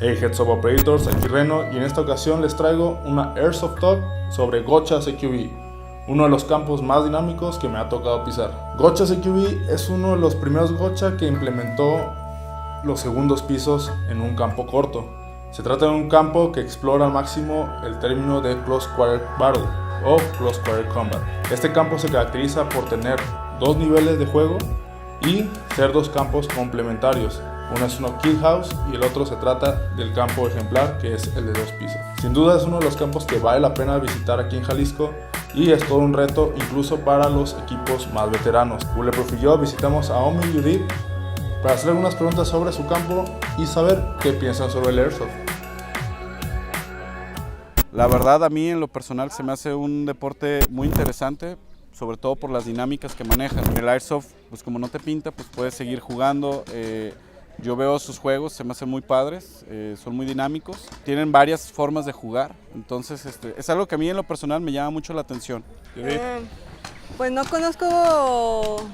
Hey Heads Up Operators, aquí Reno y en esta ocasión les traigo una Airsoft Talk sobre Gotcha CQB, uno de los campos más dinámicos que me ha tocado pisar. Gotcha CQB es uno de los primeros Gotcha que implementó los segundos pisos en un campo corto. Se trata de un campo que explora al máximo el término de Close Quarter Battle o Close Quarter Combat. Este campo se caracteriza por tener dos niveles de juego y ser dos campos complementarios. Uno es uno Kill House y el otro se trata del campo ejemplar, que es el de dos pisos. Sin duda es uno de los campos que vale la pena visitar aquí en Jalisco y es todo un reto incluso para los equipos más veteranos. Bulletproof y yo visitamos a Omi y Judith para hacer algunas preguntas sobre su campo y saber qué piensan sobre el Airsoft. La verdad, a mí en lo personal se me hace un deporte muy interesante, sobre todo por las dinámicas que manejan. El Airsoft, pues como no te pinta, pues puedes seguir jugando. Yo veo sus juegos, se me hacen muy padres, son muy dinámicos, tienen varias formas de jugar, entonces es algo que a mí en lo personal me llama mucho la atención. Pues no conozco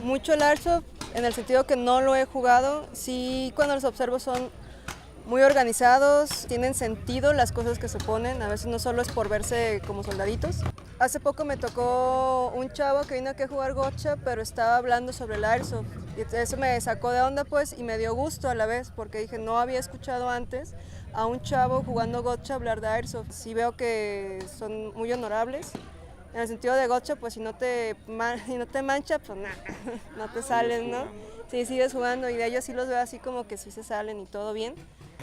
mucho el Airsoft, en el sentido que no lo he jugado. Sí, cuando los observo son muy organizados, tienen sentido las cosas que se ponen, a veces no solo es por verse como soldaditos. Hace poco me tocó un chavo que vino aquí a jugar Gotcha, pero estaba hablando sobre el Airsoft. Y eso me sacó de onda pues y me dio gusto a la vez, porque dije, no había escuchado antes a un chavo jugando Gotcha hablar de Airsoft. Sí veo que son muy honorables. En el sentido de Gotcha, pues si no te mancha, pues nada, no te salen, ¿no? Sí, sigues jugando y de ellos sí los veo así como que sí se salen y todo bien.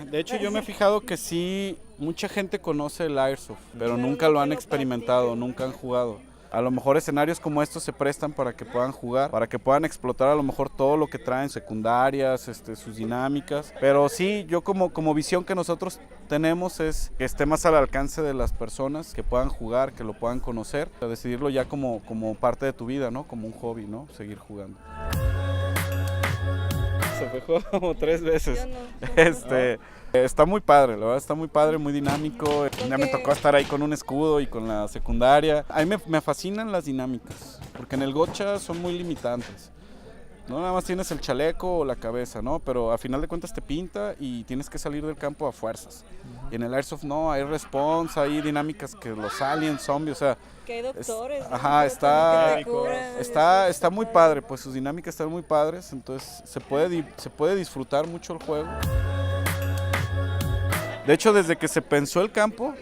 De hecho, yo me he fijado que sí, mucha gente conoce el Airsoft, pero nunca lo han experimentado, nunca han jugado. A lo mejor escenarios como estos se prestan para que puedan jugar, para que puedan explotar a lo mejor todo lo que traen, secundarias, sus dinámicas. Pero sí, yo como visión que nosotros tenemos es que esté más al alcance de las personas, que puedan jugar, que lo puedan conocer, a decidirlo ya como parte de tu vida, ¿no? Como un hobby, ¿no? Seguir jugando. Se fue como 3 veces. Está muy padre, la verdad está muy padre, muy dinámico. Ya me tocó estar ahí con un escudo y con la secundaria. A mí me fascinan las dinámicas, porque en el Gotcha son muy limitantes. No nada más tienes el chaleco o la cabeza, ¿no? Pero a final de cuentas te pinta y tienes que salir del campo a fuerzas. Y en el Airsoft no, hay response, hay dinámicas que los aliens, zombies, o sea... Que hay doctores, ¿no? Ajá, está muy padre, pues sus dinámicas están muy padres, entonces se puede disfrutar mucho el juego. De hecho, desde que se pensó el campo,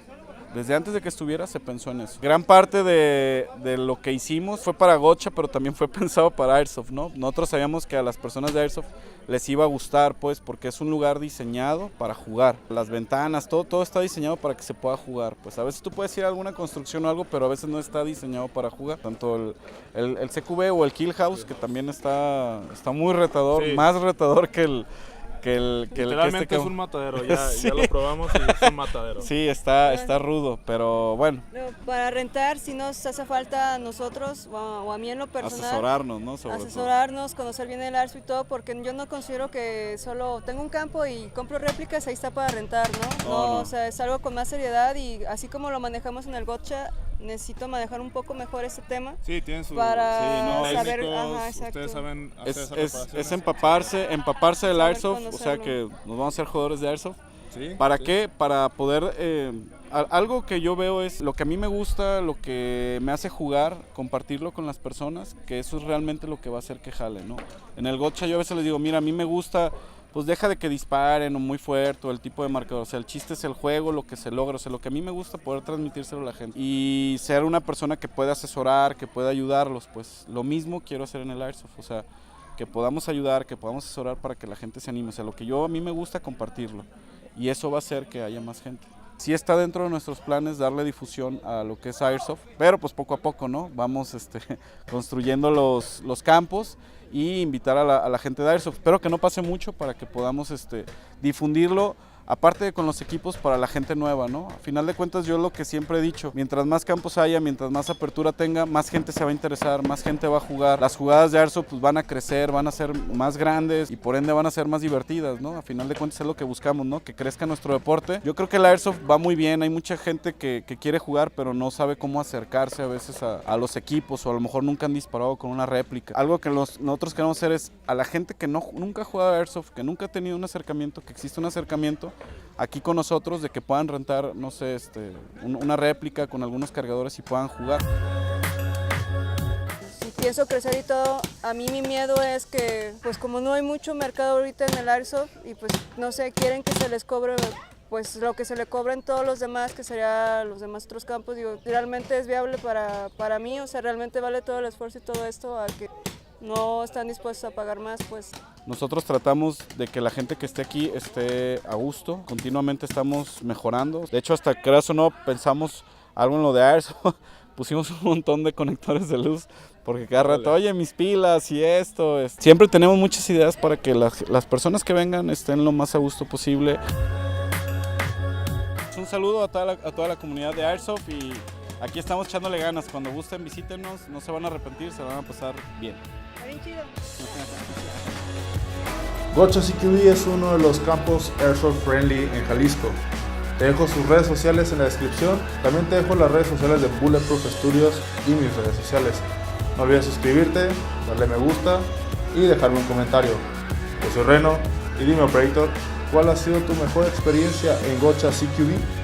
desde antes de que estuviera, se pensó en eso. Gran parte de lo que hicimos fue para Gotcha, pero también fue pensado para Airsoft, ¿no? Nosotros sabíamos que a las personas de Airsoft les iba a gustar, pues, porque es un lugar diseñado para jugar. Las ventanas, todo está diseñado para que se pueda jugar. Pues a veces tú puedes ir a alguna construcción o algo, pero a veces no está diseñado para jugar. Tanto el CQB o el Kill House, que también está muy retador, sí. Más retador que literalmente es un matadero, ya lo probamos y es un matadero. Sí, está rudo, pero bueno. Para rentar, si nos hace falta a nosotros o a mí en lo personal, asesorarnos, ¿no? Asesorarnos, conocer bien el Airsoft y todo, porque yo no considero que solo tengo un campo y compro réplicas, ahí está para rentar, ¿no? No, o sea, es algo con más seriedad y así como lo manejamos en el Gotcha, necesito manejar un poco mejor este tema. Sí, tienen su para saber, ustedes saben hacer es empaparse del Airsoft, o sea que nos vamos a ser jugadores de Airsoft. ¿Sí? ¿Para qué? Para poder, algo que yo veo es lo que a mí me gusta, lo que me hace jugar, compartirlo con las personas, que eso es realmente lo que va a hacer que jale, ¿no? En el Gotcha yo a veces les digo, mira, a mí me gusta, pues deja de que disparen o muy fuerte o el tipo de marcador, o sea, el chiste es el juego, lo que se logra, o sea, lo que a mí me gusta poder transmitírselo a la gente y ser una persona que pueda asesorar, que pueda ayudarlos, pues lo mismo quiero hacer en el Airsoft, o sea, que podamos ayudar, que podamos asesorar para que la gente se anime, o sea, lo que a mí me gusta compartirlo y eso va a hacer que haya más gente. Sí está dentro de nuestros planes darle difusión a lo que es Airsoft, pero pues poco a poco, ¿no? Vamos construyendo los campos y invitar a la gente de Airsoft. Espero que no pase mucho para que podamos difundirlo aparte de con los equipos para la gente nueva, ¿no? A final de cuentas yo lo que siempre he dicho, mientras más campos haya, mientras más apertura tenga, más gente se va a interesar, más gente va a jugar. Las jugadas de Airsoft pues van a crecer, van a ser más grandes y por ende van a ser más divertidas, ¿no? A final de cuentas es lo que buscamos, ¿no? Que crezca nuestro deporte. Yo creo que el Airsoft va muy bien, hay mucha gente que quiere jugar pero no sabe cómo acercarse a veces a los equipos o a lo mejor nunca han disparado con una réplica. Algo que nosotros queremos hacer es a la gente que nunca ha jugado Airsoft, que nunca ha tenido un acercamiento, que existe un acercamiento aquí con nosotros, de que puedan rentar, no sé, una réplica con algunos cargadores y puedan jugar. Si pienso crecer y todo, a mí mi miedo es que, pues como no hay mucho mercado ahorita en el Airsoft y pues no sé, quieren que se les cobre pues lo que se le cobren todos los demás, que sería los demás otros campos, digo, realmente es viable para mí, o sea, realmente vale todo el esfuerzo y todo esto, a que no están dispuestos a pagar más, pues. Nosotros tratamos de que la gente que esté aquí esté a gusto, continuamente estamos mejorando. De hecho, hasta creas o no, pensamos algo en lo de Airsoft, pusimos un montón de conectores de luz, porque cada rato, oye, mis pilas y esto. Siempre tenemos muchas ideas para que las personas que vengan estén lo más a gusto posible. Un saludo a toda la comunidad de Airsoft y aquí estamos echándole ganas. Cuando gusten, visítenos, no se van a arrepentir, se van a pasar bien. Bien chido. Gotcha CQB es uno de los campos Airsoft Friendly en Jalisco. Te dejo sus redes sociales en la descripción. También te dejo las redes sociales de Bulletproof Studios y mis redes sociales. No olvides suscribirte, darle me gusta y dejarme un comentario. Yo soy Reno y dime, Operator, ¿cuál ha sido tu mejor experiencia en Gotcha CQB?